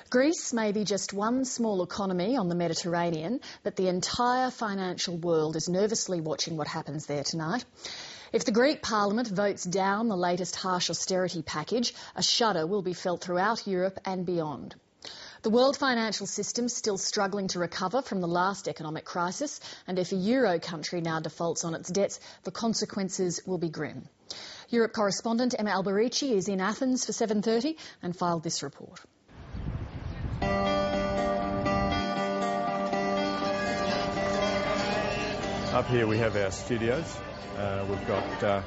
Greece may be just one small economy on the Mediterranean, but the entire financial world is nervously watching what happens there tonight. If the Greek Parliament votes down the latest harsh austerity package, a shudder will be felt throughout Europe and beyond. The world financial system is still struggling to recover from the last economic crisis, and if a euro country now defaults on its debts, the consequences will be grim. Europe correspondent Emma Alberici is in Athens for 7:30 and filed this report. Up here we have our studios. We've got the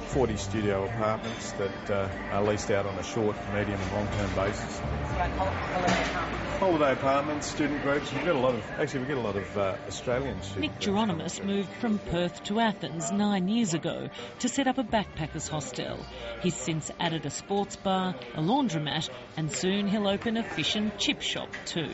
40 studio apartments that are leased out on a short, medium and long-term basis. Holiday apartments, student groups. We get a lot of Australian students. Nick Geronimus moved from Perth to Athens 9 years ago to set up a backpackers hostel. He's since added a sports bar, a laundromat, and soon he'll open a fish and chip shop too.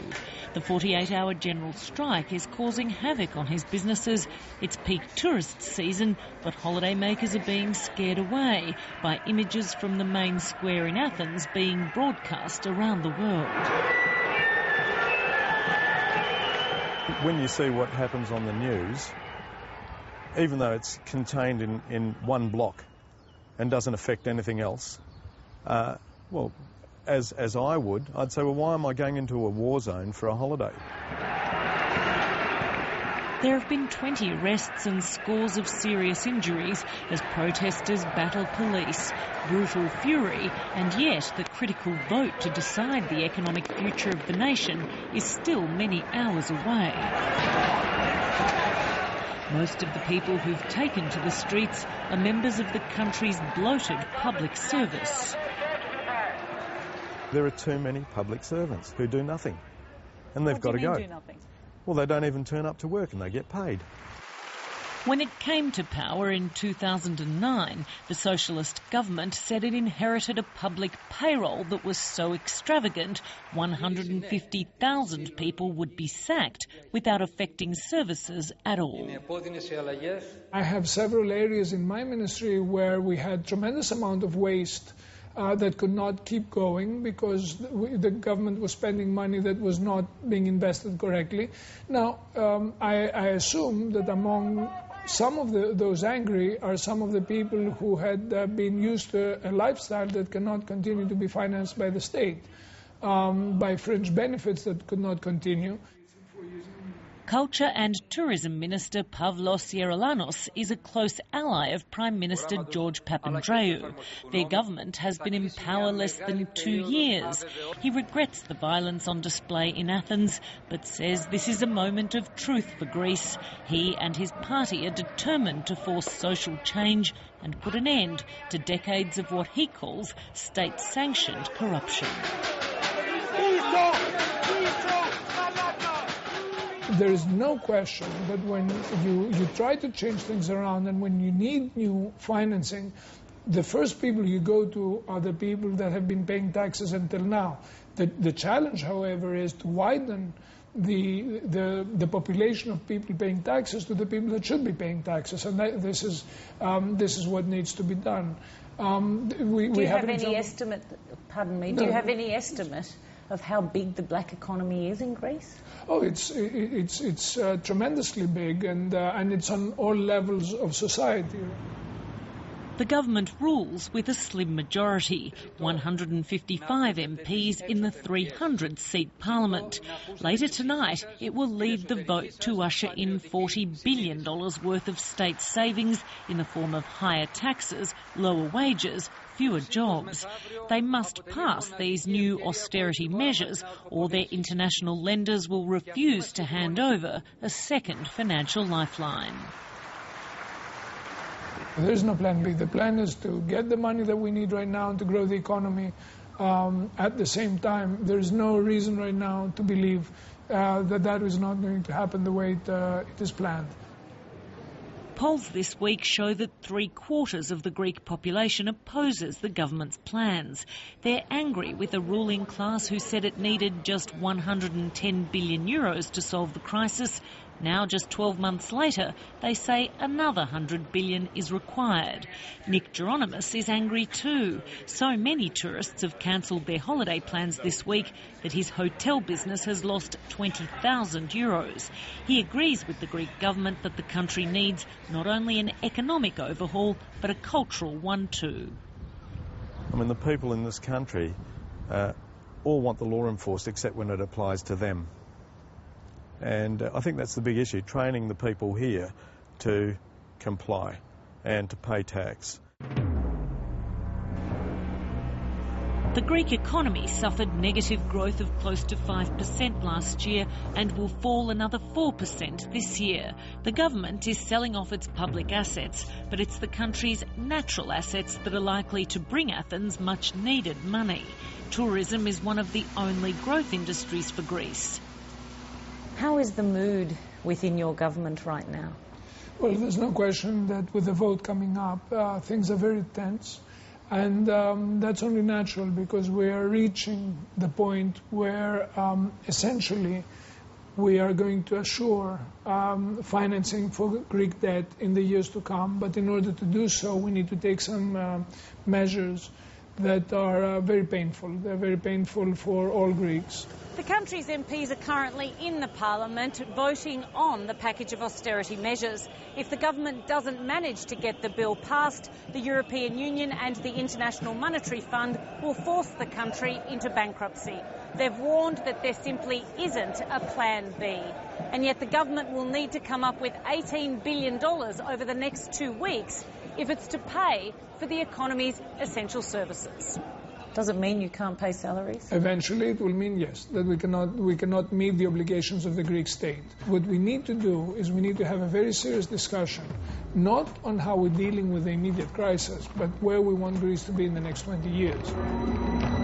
The 48-hour general strike is causing havoc on his businesses. It's peak tourist season, but holidaymakers are being scared away by images from the main square in Athens being broadcast around the world. When you see what happens on the news, even though it's contained in one block and doesn't affect anything else, as I would, I'd say, well, why am I going into a war zone for a holiday? There have been 20 arrests and scores of serious injuries as protesters battle police, brutal fury, and yet the critical vote to decide the economic future of the nation is still many hours away. Most of the people who've taken to the streets are members of the country's bloated public service. There are too many public servants who do nothing, and they've got to go. Do nothing? Well, they don't even turn up to work and they get paid. When it came to power in 2009, the socialist government said it inherited a public payroll that was so extravagant 150,000 people would be sacked without affecting services at all. I have several areas in my ministry where we had tremendous amount of waste that could not keep going because the government was spending money that was not being invested correctly. Now, I assume that among some of those angry are some of the people who had been used to a lifestyle that cannot continue to be financed by the state, by fringe benefits that could not continue. Culture and Tourism Minister Pavlos Ierolanos is a close ally of Prime Minister George Papandreou. Their government has been in power less than 2 years. He regrets the violence on display in Athens, but says this is a moment of truth for Greece. He and his party are determined to force social change and put an end to decades of what he calls state-sanctioned corruption. There is no question that when you try to change things around and when you need new financing, the first people you go to are the people that have been paying taxes until now. The challenge, however, is to widen the population of people paying taxes to the people that should be paying taxes, and this is what needs to be done. Do you have any estimate? Pardon me. Do you have any estimate of how big the black economy is in Greece? Oh, it's tremendously big, and it's on all levels of society. The government rules with a slim majority, 155 MPs in the 300-seat parliament. Later tonight, it will lead the vote to usher in $40 billion worth of state savings in the form of higher taxes, lower wages, fewer jobs. They must pass these new austerity measures or their international lenders will refuse to hand over a second financial lifeline. There's no plan B. The plan is to get the money that we need right now to grow the economy. At the same time, there's no reason right now to believe that is not going to happen the way it is planned. Polls this week show that 3/4 of the Greek population opposes the government's plans. They're angry with a ruling class who said it needed just €110 billion to solve the crisis, Now, just 12 months later, they say another $100 billion is required. Nick Geronimus is angry too. So many tourists have cancelled their holiday plans this week that his hotel business has lost €20,000. He agrees with the Greek government that the country needs not only an economic overhaul, but a cultural one too. I mean, the people in this country all want the law enforced except when it applies to them. And I think that's the big issue, training the people here to comply and to pay tax. The Greek economy suffered negative growth of close to 5% last year and will fall another 4% this year. The government is selling off its public assets, but it's the country's natural assets that are likely to bring Athens much needed money. Tourism is one of the only growth industries for Greece. How is the mood within your government right now? Well, there's no question that with the vote coming up, things are very tense. And that's only natural because we are reaching the point where essentially we are going to assure financing for Greek debt in the years to come. But in order to do so, we need to take some measures that are very painful. They're very painful for all Greeks. The country's MPs are currently in the parliament voting on the package of austerity measures. If the government doesn't manage to get the bill passed, the European Union and the International Monetary Fund will force the country into bankruptcy. They've warned that there simply isn't a plan B. And yet the government will need to come up with $18 billion over the next 2 weeks if it's to pay for the economy's essential services. Does it mean you can't pay salaries? Eventually it will mean yes, that we cannot meet the obligations of the Greek state. What we need to do is we need to have a very serious discussion, not on how we're dealing with the immediate crisis, but where we want Greece to be in the next 20 years.